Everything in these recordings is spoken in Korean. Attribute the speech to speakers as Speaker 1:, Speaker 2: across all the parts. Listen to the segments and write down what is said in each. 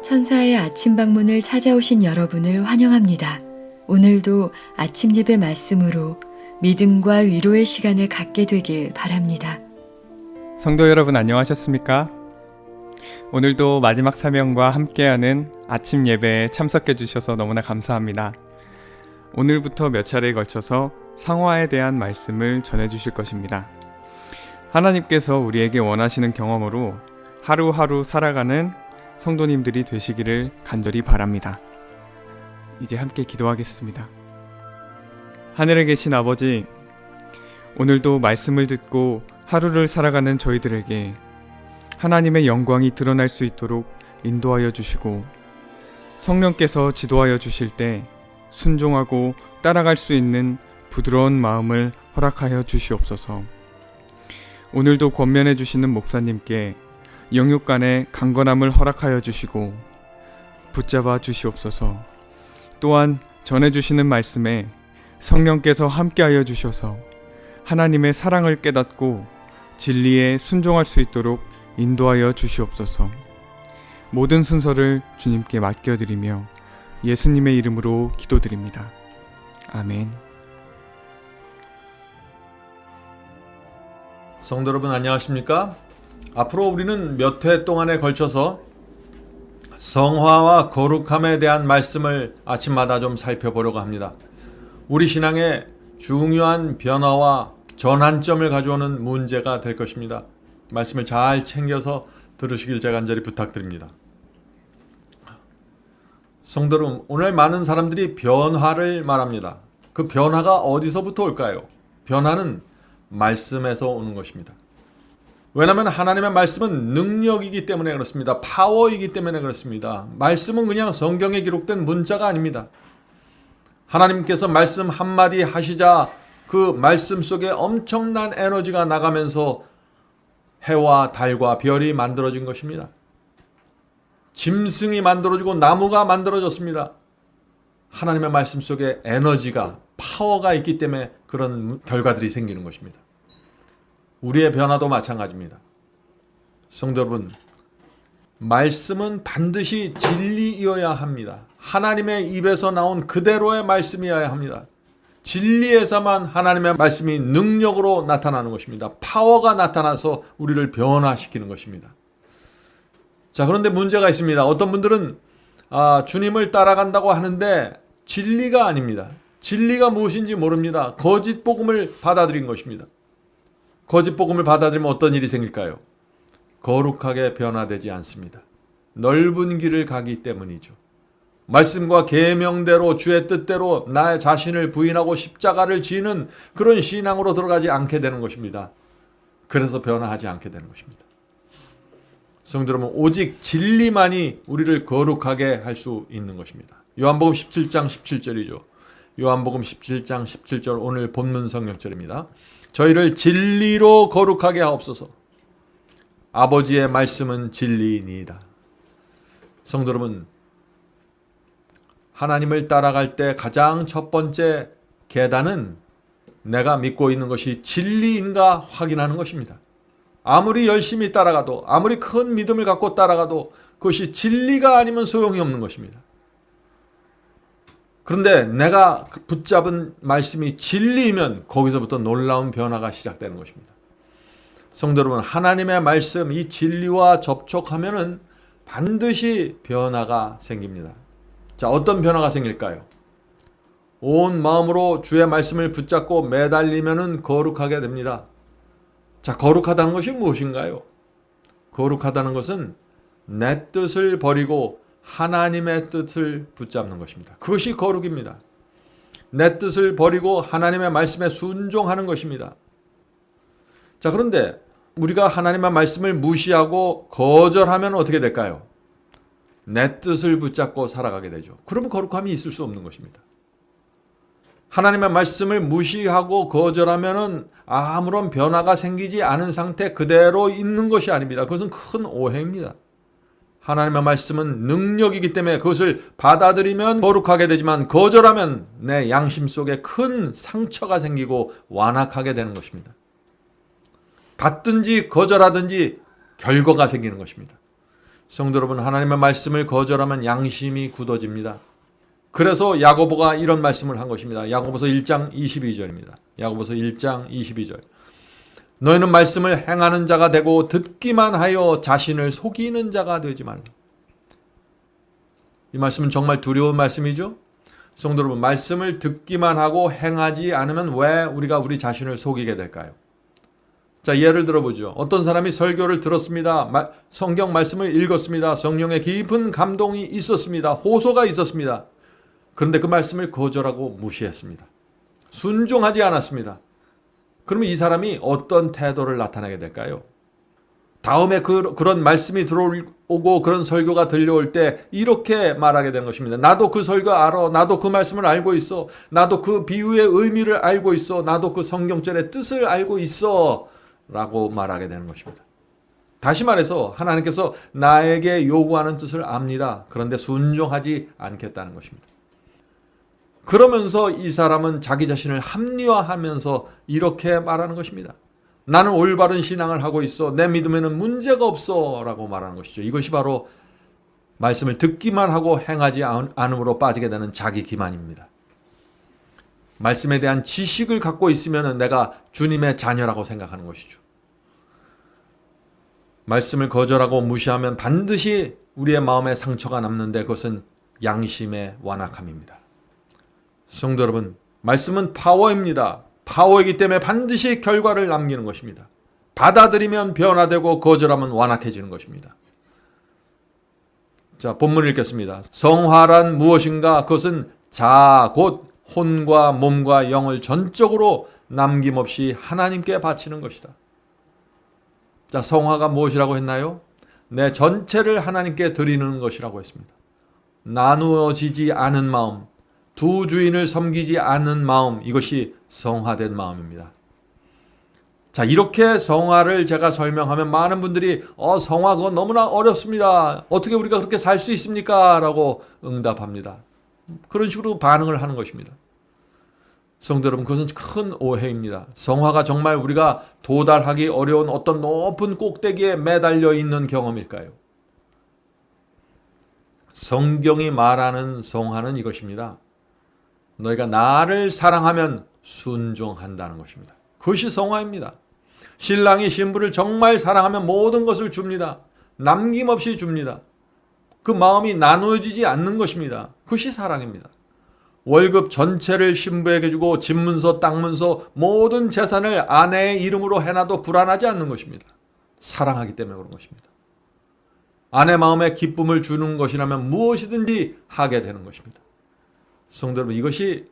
Speaker 1: 천사의 아침 방문을 찾아오신 여러분을 환영합니다. 오늘도 아침 예배 말씀으로 믿음과 위로의 시간을 갖게 되길 바랍니다.
Speaker 2: 성도 여러분 안녕하셨습니까? 오늘도 마지막 사명과 함께하는 아침 예배에 참석해 주셔서 너무나 감사합니다. 오늘부터 몇 차례에 걸쳐서 상화에 대한 말씀을 전해 주실 것입니다. 하나님께서 우리에게 원하시는 경험으로 하루하루 살아가는 성도님들이 되시기를 간절히 바랍니다. 이제 함께 기도하겠습니다. 하늘에 계신 아버지, 오늘도 말씀을 듣고 하루를 살아가는 저희들에게 하나님의 영광이 드러날 수 있도록 인도하여 주시고 성령께서 지도하여 주실 때 순종하고 따라갈 수 있는 부드러운 마음을 허락하여 주시옵소서. 오늘도 권면해 주시는 목사님께 영육 간의 강건함을 허락하여 주시고 붙잡아 주시옵소서. 또한 전해주시는 말씀에 성령께서 함께하여 주셔서 하나님의 사랑을 깨닫고 진리에 순종할 수 있도록 인도하여 주시옵소서. 모든 순서를 주님께 맡겨드리며 예수님의 이름으로 기도드립니다. 아멘.
Speaker 3: 성도 여러분 안녕하십니까? 앞으로 우리는 몇 회 동안에 걸쳐서 성화와 거룩함에 대한 말씀을 아침마다 좀 살펴보려고 합니다. 우리 신앙의 중요한 변화와 전환점을 가져오는 문제가 될 것입니다. 말씀을 잘 챙겨서 들으시길 제가 간절히 부탁드립니다. 성도 여러분, 오늘 많은 사람들이 변화를 말합니다. 그 변화가 어디서부터 올까요? 변화는 말씀에서 오는 것입니다. 왜냐하면 하나님의 말씀은 능력이기 때문에 그렇습니다. 파워이기 때문에 그렇습니다. 말씀은 그냥 성경에 기록된 문자가 아닙니다. 하나님께서 말씀 한마디 하시자 그 말씀 속에 엄청난 에너지가 나가면서 해와 달과 별이 만들어진 것입니다. 짐승이 만들어지고 나무가 만들어졌습니다. 하나님의 말씀 속에 에너지가, 파워가 있기 때문에 그런 결과들이 생기는 것입니다. 우리의 변화도 마찬가지입니다. 성도 여러분, 말씀은 반드시 진리이어야 합니다. 하나님의 입에서 나온 그대로의 말씀이어야 합니다. 진리에서만 하나님의 말씀이 능력으로 나타나는 것입니다. 파워가 나타나서 우리를 변화시키는 것입니다. 자, 그런데 문제가 있습니다. 어떤 분들은 주님을 따라간다고 하는데 진리가 아닙니다. 진리가 무엇인지 모릅니다. 거짓 복음을 받아들인 것입니다. 거짓 복음을 받아들이면 어떤 일이 생길까요? 거룩하게 변화되지 않습니다. 넓은 길을 가기 때문이죠. 말씀과 계명대로 주의 뜻대로 나의 자신을 부인하고 십자가를 지는 그런 신앙으로 들어가지 않게 되는 것입니다. 그래서 변화하지 않게 되는 것입니다. 성도 여러분, 오직 진리만이 우리를 거룩하게 할 수 있는 것입니다. 요한복음 17장 17절이죠. 요한복음 17장 17절 오늘 본문 성경절입니다. 저희를 진리로 거룩하게 하옵소서. 아버지의 말씀은 진리이니이다. 성도 여러분, 하나님을 따라갈 때 가장 첫 번째 계단은 내가 믿고 있는 것이 진리인가 확인하는 것입니다. 아무리 열심히 따라가도, 아무리 큰 믿음을 갖고 따라가도 그것이 진리가 아니면 소용이 없는 것입니다. 그런데 내가 붙잡은 말씀이 진리이면 거기서부터 놀라운 변화가 시작되는 것입니다. 성도 여러분, 하나님의 말씀, 이 진리와 접촉하면은 반드시 변화가 생깁니다. 자, 어떤 변화가 생길까요? 온 마음으로 주의 말씀을 붙잡고 매달리면은 거룩하게 됩니다. 자, 거룩하다는 것이 무엇인가요? 거룩하다는 것은 내 뜻을 버리고 하나님의 뜻을 붙잡는 것입니다. 그것이 거룩입니다. 내 뜻을 버리고 하나님의 말씀에 순종하는 것입니다. 자, 그런데 우리가 하나님의 말씀을 무시하고 거절하면 어떻게 될까요? 내 뜻을 붙잡고 살아가게 되죠. 그러면 거룩함이 있을 수 없는 것입니다. 하나님의 말씀을 무시하고 거절하면은 아무런 변화가 생기지 않은 상태 그대로 있는 것이 아닙니다. 그것은 큰 오해입니다. 하나님의 말씀은 능력이기 때문에 그것을 받아들이면 거룩하게 되지만 거절하면 내 양심 속에 큰 상처가 생기고 완악하게 되는 것입니다. 받든지 거절하든지 결과가 생기는 것입니다. 성도 여러분, 하나님의 말씀을 거절하면 양심이 굳어집니다. 그래서 야고보가 이런 말씀을 한 것입니다. 야고보서 1장 22절입니다. 야고보서 1장 22절. 너희는 말씀을 행하는 자가 되고 듣기만 하여 자신을 속이는 자가 되지 말라. 이 말씀은 정말 두려운 말씀이죠. 성도 여러분, 말씀을 듣기만 하고 행하지 않으면 왜 우리가 우리 자신을 속이게 될까요? 자, 예를 들어보죠. 어떤 사람이 설교를 들었습니다. 성경 말씀을 읽었습니다. 성령의 깊은 감동이 있었습니다. 호소가 있었습니다. 그런데 그 말씀을 거절하고 무시했습니다. 순종하지 않았습니다. 그러면 이 사람이 어떤 태도를 나타내게 될까요? 다음에 그런 말씀이 들어오고 그런 설교가 들려올 때 이렇게 말하게 된 것입니다. 나도 그 설교 알아. 나도 그 말씀을 알고 있어. 나도 그 비유의 의미를 알고 있어. 나도 그 성경절의 뜻을 알고 있어. 라고 말하게 되는 것입니다. 다시 말해서 하나님께서 나에게 요구하는 뜻을 압니다. 그런데 순종하지 않겠다는 것입니다. 그러면서 이 사람은 자기 자신을 합리화하면서 이렇게 말하는 것입니다. 나는 올바른 신앙을 하고 있어. 내 믿음에는 문제가 없어. 라고 말하는 것이죠. 이것이 바로 말씀을 듣기만 하고 행하지 않음으로 빠지게 되는 자기 기만입니다. 말씀에 대한 지식을 갖고 있으면 내가 주님의 자녀라고 생각하는 것이죠. 말씀을 거절하고 무시하면 반드시 우리의 마음에 상처가 남는데 그것은 양심의 완악함입니다. 성도 여러분, 말씀은 파워입니다. 파워이기 때문에 반드시 결과를 남기는 것입니다. 받아들이면 변화되고 거절하면 완악해지는 것입니다. 자, 본문 읽겠습니다. 성화란 무엇인가? 그것은 자, 곧 혼과 몸과 영을 전적으로 남김없이 하나님께 바치는 것이다. 자, 성화가 무엇이라고 했나요? 내 전체를 하나님께 드리는 것이라고 했습니다. 나누어지지 않은 마음, 두 주인을 섬기지 않는 마음, 이것이 성화된 마음입니다. 자, 이렇게 성화를 제가 설명하면 많은 분들이 성화 그건 너무나 어렵습니다. 어떻게 우리가 그렇게 살 수 있습니까? 라고 응답합니다. 그런 식으로 반응을 하는 것입니다. 성도 여러분, 그것은 큰 오해입니다. 성화가 정말 우리가 도달하기 어려운 어떤 높은 꼭대기에 매달려 있는 경험일까요? 성경이 말하는 성화는 이것입니다. 너희가 나를 사랑하면 순종한다는 것입니다. 그것이 성화입니다. 신랑이 신부를 정말 사랑하면 모든 것을 줍니다. 남김없이 줍니다. 그 마음이 나누어지지 않는 것입니다. 그것이 사랑입니다. 월급 전체를 신부에게 주고 집문서, 땅문서, 모든 재산을 아내의 이름으로 해놔도 불안하지 않는 것입니다. 사랑하기 때문에 그런 것입니다. 아내 마음에 기쁨을 주는 것이라면 무엇이든지 하게 되는 것입니다. 성도 여러분, 이것이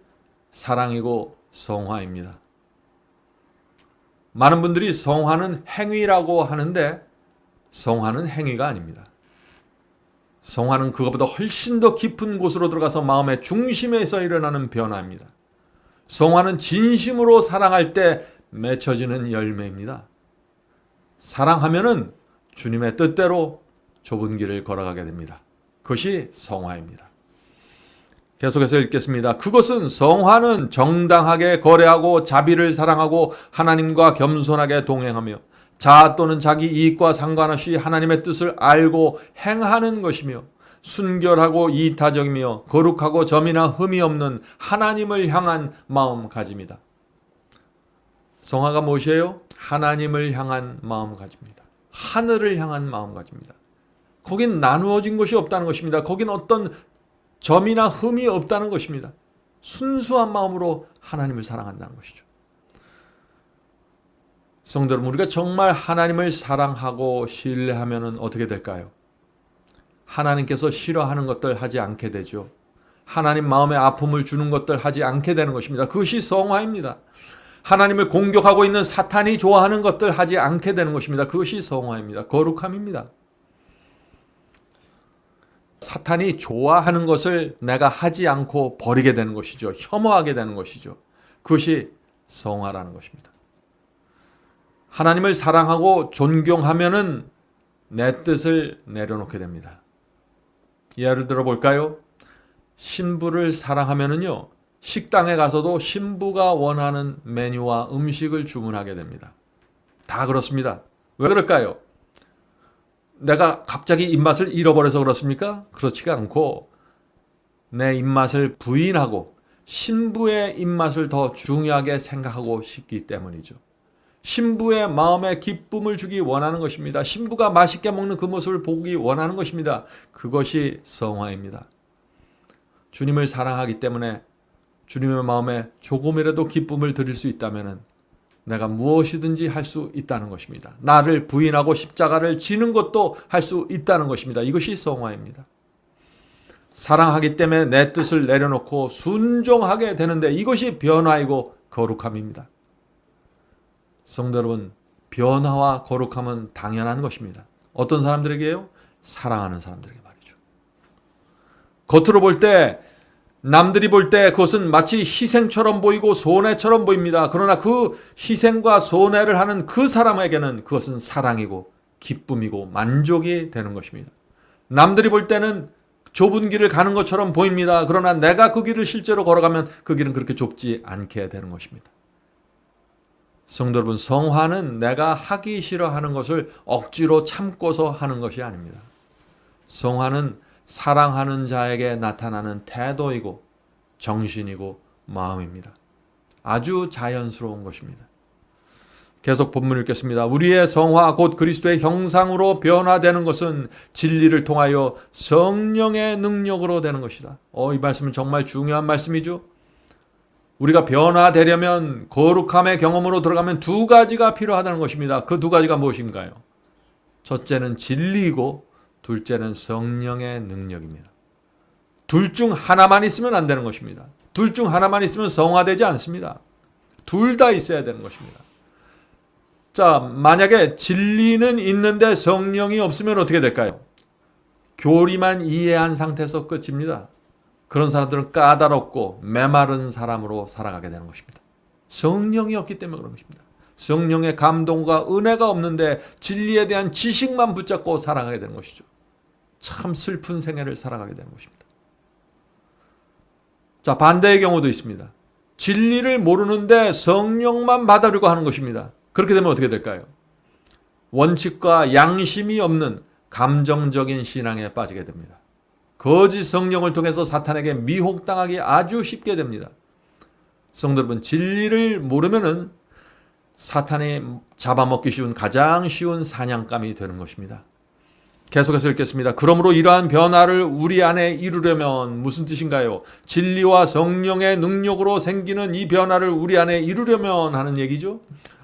Speaker 3: 사랑이고 성화입니다. 많은 분들이 성화는 행위라고 하는데 성화는 행위가 아닙니다. 성화는 그것보다 훨씬 더 깊은 곳으로 들어가서 마음의 중심에서 일어나는 변화입니다. 성화는 진심으로 사랑할 때 맺혀지는 열매입니다. 사랑하면은 주님의 뜻대로 좁은 길을 걸어가게 됩니다. 그것이 성화입니다. 계속해서 읽겠습니다. 그것은 성화는 정당하게 거래하고 자비를 사랑하고 하나님과 겸손하게 동행하며 자아 또는 자기 이익과 상관없이 하나님의 뜻을 알고 행하는 것이며 순결하고 이타적이며 거룩하고 점이나 흠이 없는 하나님을 향한 마음가짐이다. 성화가 무엇이에요? 하나님을 향한 마음가짐입니다. 하늘을 향한 마음가짐입니다. 거긴 나누어진 것이 없다는 것입니다. 거긴 어떤 점이나 흠이 없다는 것입니다. 순수한 마음으로 하나님을 사랑한다는 것이죠. 성도 여러분, 우리가 정말 하나님을 사랑하고 신뢰하면 어떻게 될까요? 하나님께서 싫어하는 것들 하지 않게 되죠. 하나님 마음에 아픔을 주는 것들 하지 않게 되는 것입니다. 그것이 성화입니다. 하나님을 공격하고 있는 사탄이 좋아하는 것들 하지 않게 되는 것입니다. 그것이 성화입니다. 거룩함입니다. 사탄이 좋아하는 것을 내가 하지 않고 버리게 되는 것이죠. 혐오하게 되는 것이죠. 그것이 성화라는 것입니다. 하나님을 사랑하고 존경하면은 내 뜻을 내려놓게 됩니다. 예를 들어 볼까요? 신부를 사랑하면은요, 식당에 가서도 신부가 원하는 메뉴와 음식을 주문하게 됩니다. 다 그렇습니다. 왜 그럴까요? 내가 갑자기 입맛을 잃어버려서 그렇습니까? 그렇지가 않고 내 입맛을 부인하고 신부의 입맛을 더 중요하게 생각하고 싶기 때문이죠. 신부의 마음에 기쁨을 주기 원하는 것입니다. 신부가 맛있게 먹는 그 모습을 보기 원하는 것입니다. 그것이 성화입니다. 주님을 사랑하기 때문에 주님의 마음에 조금이라도 기쁨을 드릴 수 있다면 내가 무엇이든지 할 수 있다는 것입니다. 나를 부인하고 십자가를 지는 것도 할 수 있다는 것입니다. 이것이 성화입니다. 사랑하기 때문에 내 뜻을 내려놓고 순종하게 되는데 이것이 변화이고 거룩함입니다. 성도 여러분, 변화와 거룩함은 당연한 것입니다. 어떤 사람들에게요? 사랑하는 사람들에게 말이죠. 겉으로 볼 때, 남들이 볼 때 그것은 마치 희생처럼 보이고 손해처럼 보입니다. 그러나 그 희생과 손해를 하는 그 사람에게는 그것은 사랑이고 기쁨이고 만족이 되는 것입니다. 남들이 볼 때는 좁은 길을 가는 것처럼 보입니다. 그러나 내가 그 길을 실제로 걸어가면 그 길은 그렇게 좁지 않게 되는 것입니다. 성도 여러분, 성화는 내가 하기 싫어하는 것을 억지로 참고서 하는 것이 아닙니다. 성화는 사랑하는 자에게 나타나는 태도이고 정신이고 마음입니다. 아주 자연스러운 것입니다. 계속 본문 읽겠습니다. 우리의 성화 곧 그리스도의 형상으로 변화되는 것은 진리를 통하여 성령의 능력으로 되는 것이다. 이 말씀은 정말 중요한 말씀이죠. 우리가 변화되려면 거룩함의 경험으로 들어가면 두 가지가 필요하다는 것입니다. 그 두 가지가 무엇인가요? 첫째는 진리이고 둘째는 성령의 능력입니다. 둘 중 하나만 있으면 안 되는 것입니다. 둘 중 하나만 있으면 성화되지 않습니다. 둘 다 있어야 되는 것입니다. 자, 만약에 진리는 있는데 성령이 없으면 어떻게 될까요? 교리만 이해한 상태에서 끝입니다. 그런 사람들은 까다롭고 메마른 사람으로 살아가게 되는 것입니다. 성령이 없기 때문에 그런 것입니다. 성령의 감동과 은혜가 없는데 진리에 대한 지식만 붙잡고 살아가게 되는 것이죠. 참 슬픈 생애를 살아가게 되는 것입니다. 자, 반대의 경우도 있습니다. 진리를 모르는데 성령만 받아들고 하는 것입니다. 그렇게 되면 어떻게 될까요? 원칙과 양심이 없는 감정적인 신앙에 빠지게 됩니다. 거짓 성령을 통해서 사탄에게 미혹당하기 아주 쉽게 됩니다. 성도 여러분, 진리를 모르면은 사탄이 잡아먹기 쉬운 가장 쉬운 사냥감이 되는 것입니다. 계속해서 읽겠습니다. 그러므로 이러한 변화를 우리 안에 이루려면 무슨 뜻인가요? 진리와 성령의 능력으로 생기는 이 변화를 우리 안에 이루려면 하는 얘기죠.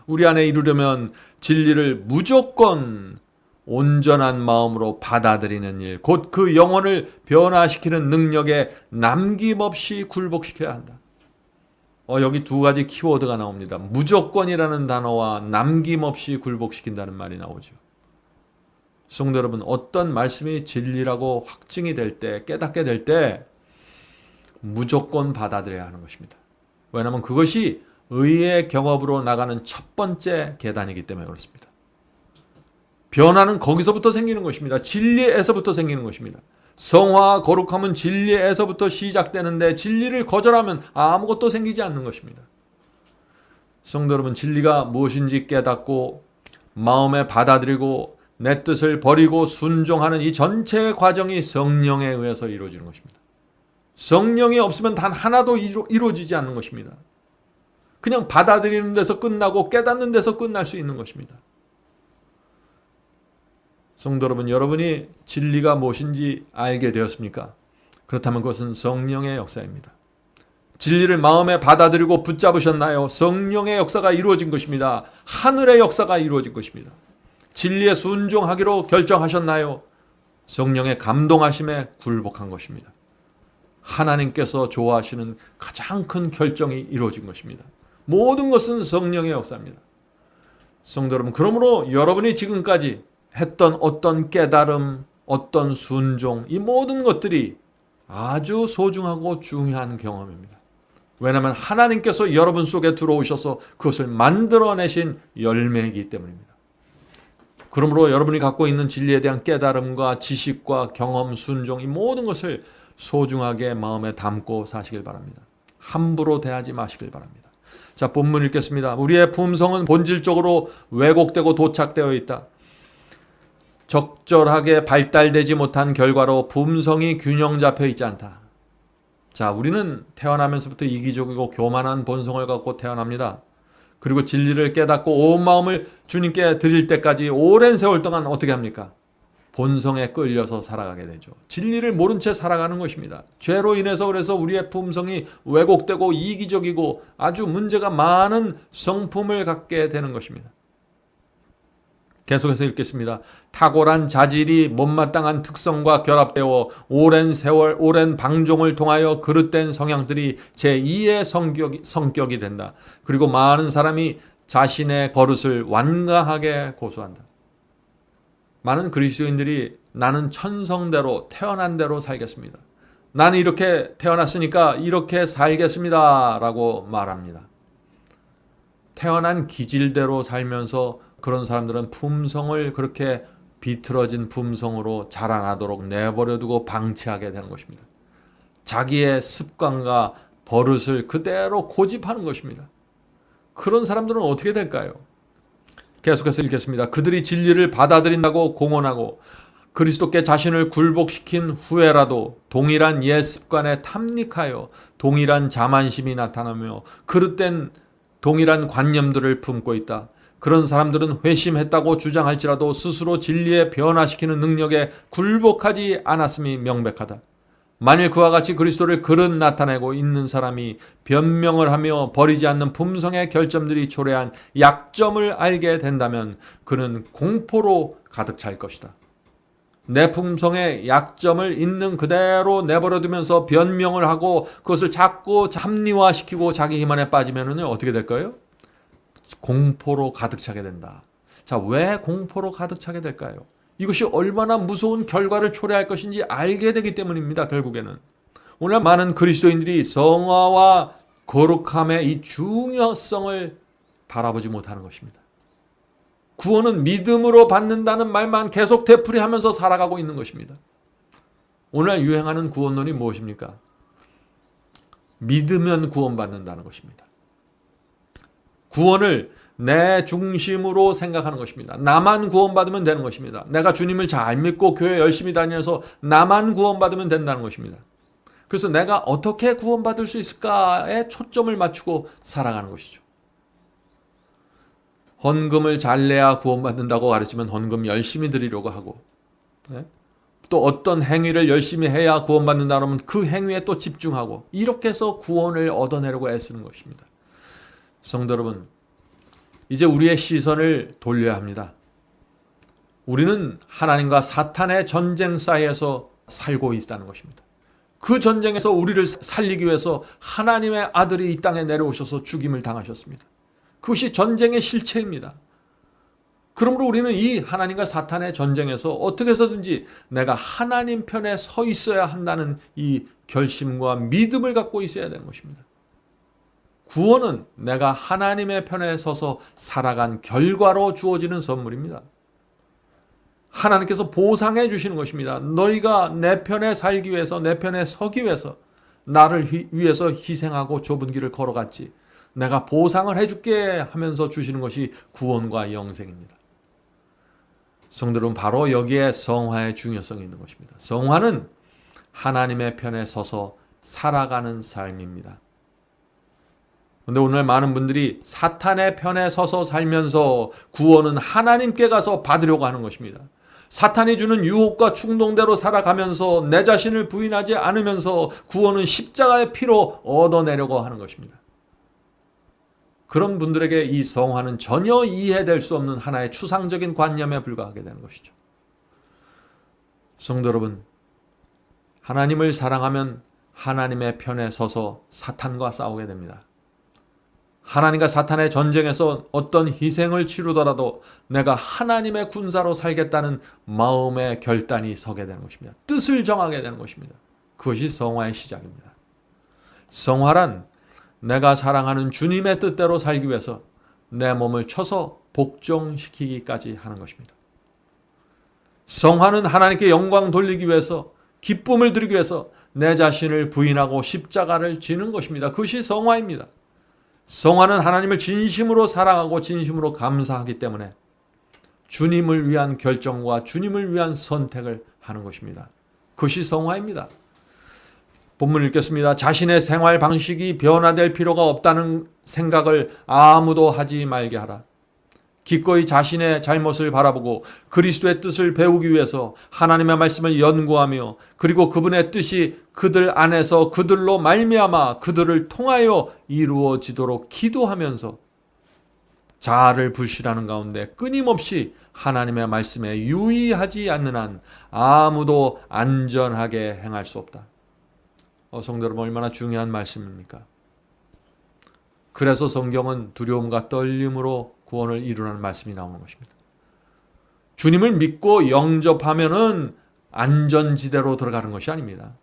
Speaker 3: 우리 안에 이루려면 진리를 무조건 온전한 마음으로 받아들이는 일, 곧 그 영혼을 변화시키는 능력에 남김없이 굴복시켜야 한다. 여기 두 가지 키워드가 나옵니다. 무조건이라는 단어와 남김없이 굴복시킨다는 말이 나오죠. 성도 여러분, 어떤 말씀이 진리라고 확증이 될 때, 깨닫게 될 때 무조건 받아들여야 하는 것입니다. 왜냐하면 그것이 의의 경업으로 나가는 첫 번째 계단이기 때문에 그렇습니다. 변화는 거기서부터 생기는 것입니다. 진리에서부터 생기는 것입니다. 성화와 거룩함은 진리에서부터 시작되는데 진리를 거절하면 아무것도 생기지 않는 것입니다. 성도 여러분, 진리가 무엇인지 깨닫고 마음에 받아들이고 내 뜻을 버리고 순종하는 이 전체 과정이 성령에 의해서 이루어지는 것입니다. 성령이 없으면 단 하나도 이루어지지 않는 것입니다. 그냥 받아들이는 데서 끝나고 깨닫는 데서 끝날 수 있는 것입니다. 성도 여러분, 여러분이 진리가 무엇인지 알게 되었습니까? 그렇다면 그것은 성령의 역사입니다. 진리를 마음에 받아들이고 붙잡으셨나요? 성령의 역사가 이루어진 것입니다. 하늘의 역사가 이루어진 것입니다. 진리에 순종하기로 결정하셨나요? 성령의 감동하심에 굴복한 것입니다. 하나님께서 좋아하시는 가장 큰 결정이 이루어진 것입니다. 모든 것은 성령의 역사입니다. 성도 여러분, 그러므로 여러분이 지금까지 했던 어떤 깨달음, 어떤 순종, 이 모든 것들이 아주 소중하고 중요한 경험입니다. 왜냐하면 하나님께서 여러분 속에 들어오셔서 그것을 만들어내신 열매이기 때문입니다. 그러므로 여러분이 갖고 있는 진리에 대한 깨달음과 지식과 경험, 순종, 이 모든 것을 소중하게 마음에 담고 사시길 바랍니다. 함부로 대하지 마시길 바랍니다. 자, 본문 읽겠습니다. 우리의 품성은 본질적으로 왜곡되고 도착되어 있다. 적절하게 발달되지 못한 결과로 품성이 균형 잡혀 있지 않다. 자, 우리는 태어나면서부터 이기적이고 교만한 본성을 갖고 태어납니다. 그리고 진리를 깨닫고 온 마음을 주님께 드릴 때까지 오랜 세월 동안 어떻게 합니까? 본성에 끌려서 살아가게 되죠. 진리를 모른 채 살아가는 것입니다. 죄로 인해서 그래서 우리의 품성이 왜곡되고 이기적이고 아주 문제가 많은 성품을 갖게 되는 것입니다. 계속해서 읽겠습니다. 탁월한 자질이 못마땅한 특성과 결합되어 오랜 세월, 오랜 방종을 통하여 그릇된 성향들이 제2의 성격이 된다. 그리고 많은 사람이 자신의 버릇을 완강하게 고수한다. 많은 그리스도인들이 나는 천성대로 태어난 대로 살겠습니다. 나는 이렇게 태어났으니까 이렇게 살겠습니다. 라고 말합니다. 태어난 기질대로 살면서 그런 사람들은 품성을 그렇게 비틀어진 품성으로 자라나도록 내버려두고 방치하게 되는 것입니다. 자기의 습관과 버릇을 그대로 고집하는 것입니다. 그런 사람들은 어떻게 될까요? 계속해서 읽겠습니다. 그들이 진리를 받아들인다고 공언하고 그리스도께 자신을 굴복시킨 후에라도 동일한 옛 습관에 탐닉하여 동일한 자만심이 나타나며 그릇된 동일한 관념들을 품고 있다. 그런 사람들은 회심했다고 주장할지라도 스스로 진리에 변화시키는 능력에 굴복하지 않았음이 명백하다. 만일 그와 같이 그리스도를 그릇 나타내고 있는 사람이 변명을 하며 버리지 않는 품성의 결점들이 초래한 약점을 알게 된다면 그는 공포로 가득 찰 것이다. 내 품성의 약점을 있는 그대로 내버려두면서 변명을 하고 그것을 자꾸 합리화시키고 자기 기만에 빠지면 어떻게 될까요? 공포로 가득 차게 된다. 자, 왜 공포로 가득 차게 될까요? 이것이 얼마나 무서운 결과를 초래할 것인지 알게 되기 때문입니다. 결국에는 오늘 많은 그리스도인들이 성화와 거룩함의 이 중요성을 바라보지 못하는 것입니다. 구원은 믿음으로 받는다는 말만 계속 되풀이하면서 살아가고 있는 것입니다. 오늘 유행하는 구원론이 무엇입니까? 믿으면 구원받는다는 것입니다. 구원을 내 중심으로 생각하는 것입니다. 나만 구원받으면 되는 것입니다. 내가 주님을 잘 믿고 교회 열심히 다녀서 나만 구원받으면 된다는 것입니다. 그래서 내가 어떻게 구원받을 수 있을까에 초점을 맞추고 살아가는 것이죠. 헌금을 잘 내야 구원받는다고 가르치면 헌금 열심히 드리려고 하고 또 어떤 행위를 열심히 해야 구원받는다 그러면 그 행위에 또 집중하고 이렇게 해서 구원을 얻어내려고 애쓰는 것입니다. 성도 여러분, 이제 우리의 시선을 돌려야 합니다. 우리는 하나님과 사탄의 전쟁 사이에서 살고 있다는 것입니다. 그 전쟁에서 우리를 살리기 위해서 하나님의 아들이 이 땅에 내려오셔서 죽임을 당하셨습니다. 그것이 전쟁의 실체입니다. 그러므로 우리는 이 하나님과 사탄의 전쟁에서 어떻게 해서든지 내가 하나님 편에 서 있어야 한다는 이 결심과 믿음을 갖고 있어야 되는 것입니다. 구원은 내가 하나님의 편에 서서 살아간 결과로 주어지는 선물입니다. 하나님께서 보상해 주시는 것입니다. 너희가 내 편에 살기 위해서, 내 편에 서기 위해서 나를 위해서 희생하고 좁은 길을 걸어갔지. 내가 보상을 해줄게 하면서 주시는 것이 구원과 영생입니다. 성도들은 바로 여기에 성화의 중요성이 있는 것입니다. 성화는 하나님의 편에 서서 살아가는 삶입니다. 그런데 오늘 많은 분들이 사탄의 편에 서서 살면서 구원은 하나님께 가서 받으려고 하는 것입니다. 사탄이 주는 유혹과 충동대로 살아가면서 내 자신을 부인하지 않으면서 구원은 십자가의 피로 얻어내려고 하는 것입니다. 그런 분들에게 이 성화는 전혀 이해될 수 없는 하나의 추상적인 관념에 불과하게 되는 것이죠. 성도 여러분, 하나님을 사랑하면 하나님의 편에 서서 사탄과 싸우게 됩니다. 하나님과 사탄의 전쟁에서 어떤 희생을 치르더라도 내가 하나님의 군사로 살겠다는 마음의 결단이 서게 되는 것입니다. 뜻을 정하게 되는 것입니다. 그것이 성화의 시작입니다. 성화란 내가 사랑하는 주님의 뜻대로 살기 위해서 내 몸을 쳐서 복종시키기까지 하는 것입니다. 성화는 하나님께 영광 돌리기 위해서, 기쁨을 드리기 위해서 내 자신을 부인하고 십자가를 지는 것입니다. 그것이 성화입니다. 성화는 하나님을 진심으로 사랑하고 진심으로 감사하기 때문에 주님을 위한 결정과 주님을 위한 선택을 하는 것입니다. 그것이 성화입니다. 본문 읽겠습니다. 자신의 생활 방식이 변화될 필요가 없다는 생각을 아무도 하지 말게 하라. 기꺼이 자신의 잘못을 바라보고 그리스도의 뜻을 배우기 위해서 하나님의 말씀을 연구하며 그리고 그분의 뜻이 그들 안에서 그들로 말미암아 그들을 통하여 이루어지도록 기도하면서 자아를 불신하는 가운데 끊임없이 하나님의 말씀에 유의하지 않는 한 아무도 안전하게 행할 수 없다. 성도 여러분, 얼마나 중요한 말씀입니까? 그래서 성경은 두려움과 떨림으로 구원을 이루라는 말씀이 나오는 것입니다. 주님을 믿고 영접하면은 안전지대로 들어가는 것이 아닙니다.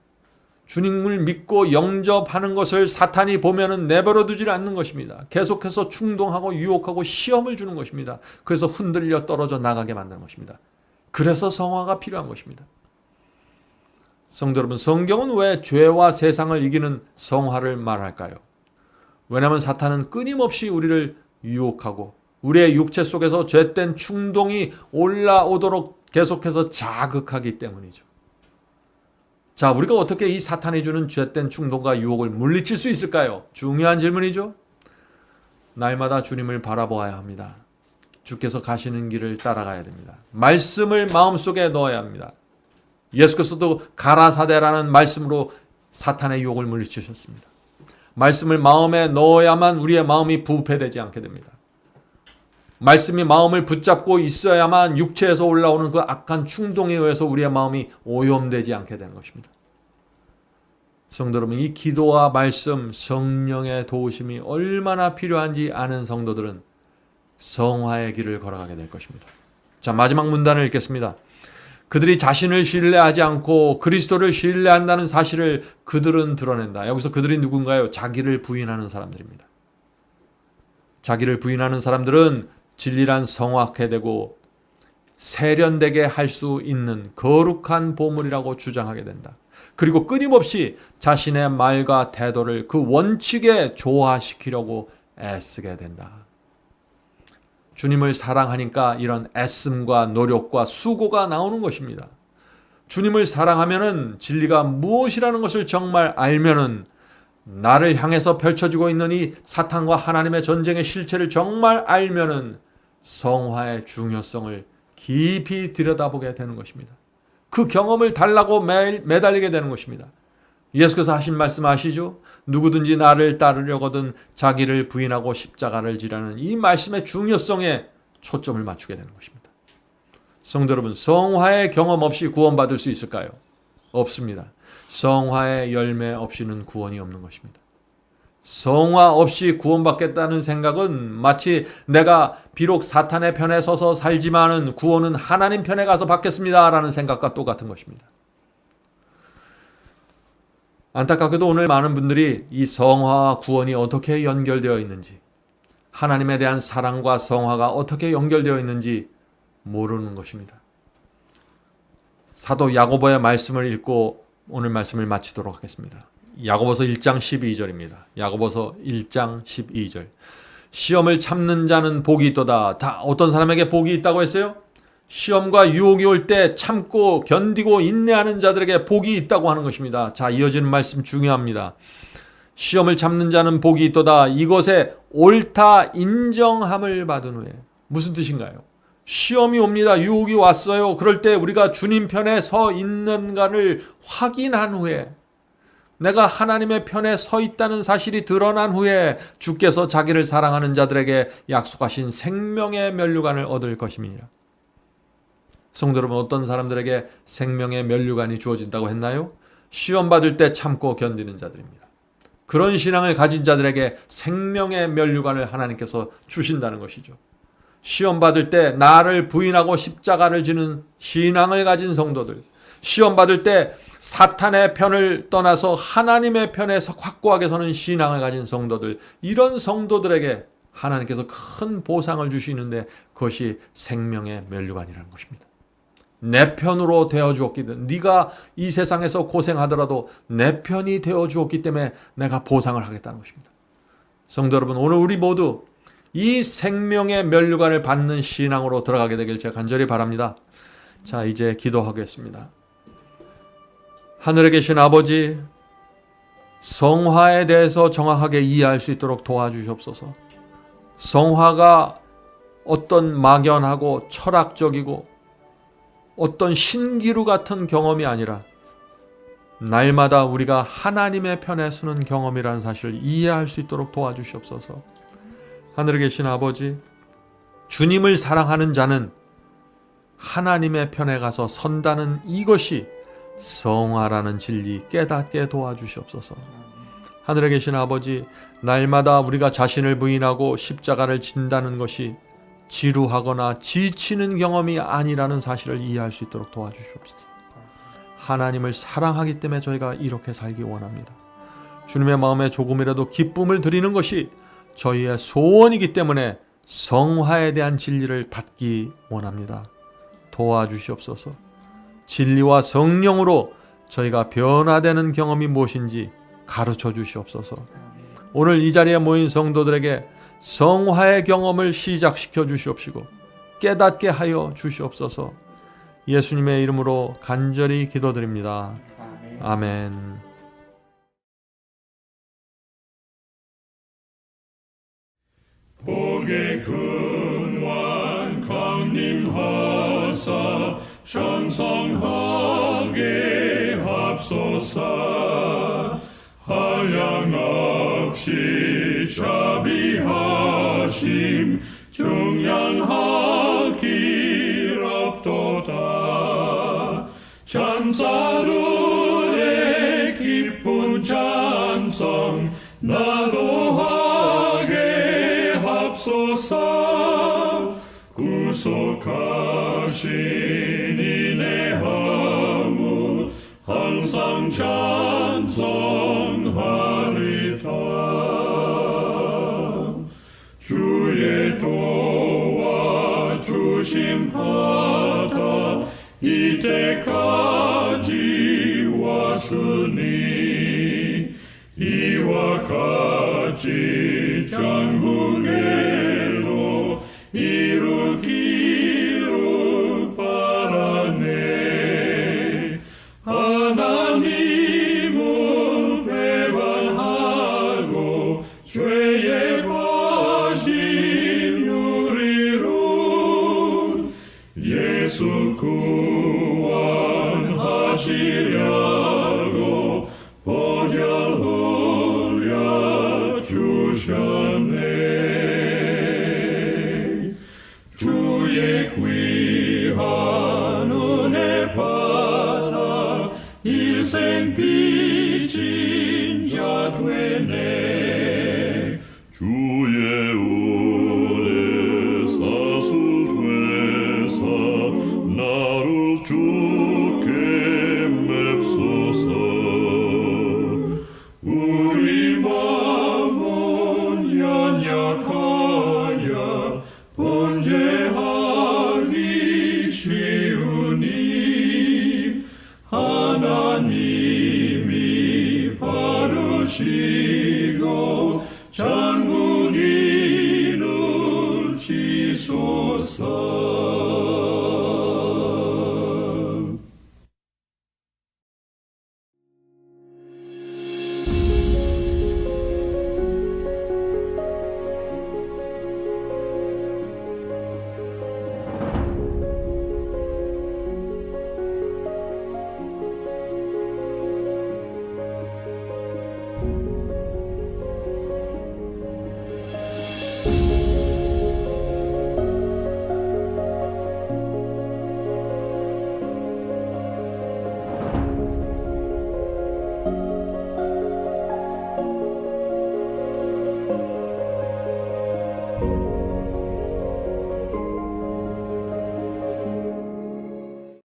Speaker 3: 주님을 믿고 영접하는 것을 사탄이 보면은 내버려 두질 않는 것입니다. 계속해서 충동하고 유혹하고 시험을 주는 것입니다. 그래서 흔들려 떨어져 나가게 만드는 것입니다. 그래서 성화가 필요한 것입니다. 성도 여러분, 성경은 왜 죄와 세상을 이기는 성화를 말할까요? 왜냐하면 사탄은 끊임없이 우리를 유혹하고 우리의 육체 속에서 죄된 충동이 올라오도록 계속해서 자극하기 때문이죠. 자, 우리가 어떻게 이 사탄이 주는 죄된 충동과 유혹을 물리칠 수 있을까요? 중요한 질문이죠. 날마다 주님을 바라보아야 합니다. 주께서 가시는 길을 따라가야 됩니다. 말씀을 마음속에 넣어야 합니다. 예수께서도 가라사대라는 말씀으로 사탄의 유혹을 물리치셨습니다. 말씀을 마음에 넣어야만 우리의 마음이 부패되지 않게 됩니다. 말씀이 마음을 붙잡고 있어야만 육체에서 올라오는 그 악한 충동에 의해서 우리의 마음이 오염되지 않게 되는 것입니다. 성도 여러분, 이 기도와 말씀, 성령의 도우심이 얼마나 필요한지 아는 성도들은 성화의 길을 걸어가게 될 것입니다. 자, 마지막 문단을 읽겠습니다. 그들이 자신을 신뢰하지 않고 그리스도를 신뢰한다는 사실을 그들은 드러낸다. 여기서 그들이 누군가요? 자기를 부인하는 사람들입니다. 자기를 부인하는 사람들은 진리란 성악해 되고 세련되게 할 수 있는 거룩한 보물이라고 주장하게 된다. 그리고 끊임없이 자신의 말과 태도를 그 원칙에 조화시키려고 애쓰게 된다. 주님을 사랑하니까 이런 애씀과 노력과 수고가 나오는 것입니다. 주님을 사랑하면은 진리가 무엇이라는 것을 정말 알면은 나를 향해서 펼쳐지고 있는 이 사탄과 하나님의 전쟁의 실체를 정말 알면은 성화의 중요성을 깊이 들여다보게 되는 것입니다. 그 경험을 달라고 매달리게 되는 것입니다. 예수께서 하신 말씀 아시죠? 누구든지 나를 따르려거든 자기를 부인하고 십자가를 지라는 이 말씀의 중요성에 초점을 맞추게 되는 것입니다. 성도 여러분, 성화의 경험 없이 구원받을 수 있을까요? 없습니다. 성화의 열매 없이는 구원이 없는 것입니다. 성화 없이 구원받겠다는 생각은 마치 내가 비록 사탄의 편에 서서 살지만은 구원은 하나님 편에 가서 받겠습니다 라는 생각과 똑같은 것입니다. 안타깝게도 오늘 많은 분들이 이 성화와 구원이 어떻게 연결되어 있는지, 하나님에 대한 사랑과 성화가 어떻게 연결되어 있는지 모르는 것입니다. 사도 야고보의 말씀을 읽고 오늘 말씀을 마치도록 하겠습니다. 야고보서 1장 12절입니다. 야고보서 1장 12절. 시험을 참는 자는 복이 있도다. 다 어떤 사람에게 복이 있다고 했어요? 시험과 유혹이 올 때 참고 견디고 인내하는 자들에게 복이 있다고 하는 것입니다. 자, 이어지는 말씀 중요합니다. 시험을 참는 자는 복이 있도다. 이것에 옳다 인정함을 받은 후에. 무슨 뜻인가요? 시험이 옵니다. 유혹이 왔어요. 그럴 때 우리가 주님 편에 서 있는가를 확인한 후에, 내가 하나님의 편에 서 있다는 사실이 드러난 후에 주께서 자기를 사랑하는 자들에게 약속하신 생명의 면류관을 얻을 것입니다. 성도 여러분, 어떤 사람들에게 생명의 면류관이 주어진다고 했나요? 시험 받을 때 참고 견디는 자들입니다. 그런 신앙을 가진 자들에게 생명의 면류관을 하나님께서 주신다는 것이죠. 시험 받을 때 나를 부인하고 십자가를 지는 신앙을 가진 성도들, 시험 받을 때 사탄의 편을 떠나서 하나님의 편에 확고하게 서는 신앙을 가진 성도들, 이런 성도들에게 하나님께서 큰 보상을 주시는데 그것이 생명의 면류관이라는 것입니다. 내 편으로 되어 주었기 때문에, 네가 이 세상에서 고생하더라도 내 편이 되어 주었기 때문에 내가 보상을 하겠다는 것입니다. 성도 여러분, 오늘 우리 모두 이 생명의 면류관을 받는 신앙으로 들어가게 되길 제가 간절히 바랍니다. 자, 이제 기도하겠습니다. 하늘에 계신 아버지, 성화에 대해서 정확하게 이해할 수 있도록 도와주시옵소서. 성화가 어떤 막연하고 철학적이고 어떤 신기루 같은 경험이 아니라 날마다 우리가 하나님의 편에 서는 경험이라는 사실을 이해할 수 있도록 도와주시옵소서. 하늘에 계신 아버지, 주님을 사랑하는 자는 하나님의 편에 가서 선다는 이것이 성화라는 진리 깨닫게 도와주시옵소서. 하늘에 계신 아버지, 날마다 우리가 자신을 부인하고 십자가를 진다는 것이 지루하거나 지치는 경험이 아니라는 사실을 이해할 수 있도록 도와주시옵소서. 하나님을 사랑하기 때문에 저희가 이렇게 살기 원합니다. 주님의 마음에 조금이라도 기쁨을 드리는 것이 저희의 소원이기 때문에 성화에 대한 진리를 받기 원합니다. 도와주시옵소서. 진리와 성령으로 저희가 변화되는 경험이 무엇인지 가르쳐 주시옵소서. 오늘 이 자리에 모인 성도들에게 성화의 경험을 시작시켜 주시옵시고 깨닫게 하여 주시옵소서. 예수님의 이름으로 간절히 기도드립니다. 아멘.
Speaker 4: 복의 근원 강림하사 찬송하게 합소서. 한량없이 자비하심 중량하길 없도다. 찬사로의 기쁜 찬송 나도하게 합소서. 구속하신 이내 하무 항상 찬송하리다. 주의 도와주심하다 이때까지 왔으니 이와 같이 전국에로 이루기를 바라네. 하나님을 배반하고 죄에 빠진 우리로 예수 구원하시려고 보혈 흘려 주셨네. 주의 귀한 은혜 받아 일생 빚진 자 되네. 주의 은혜 사수되사 나를 주께 맵소서. 우리 마음은 연약하여 범죄하기 쉬우니 하나님이 바르시고 전국인을 지소서.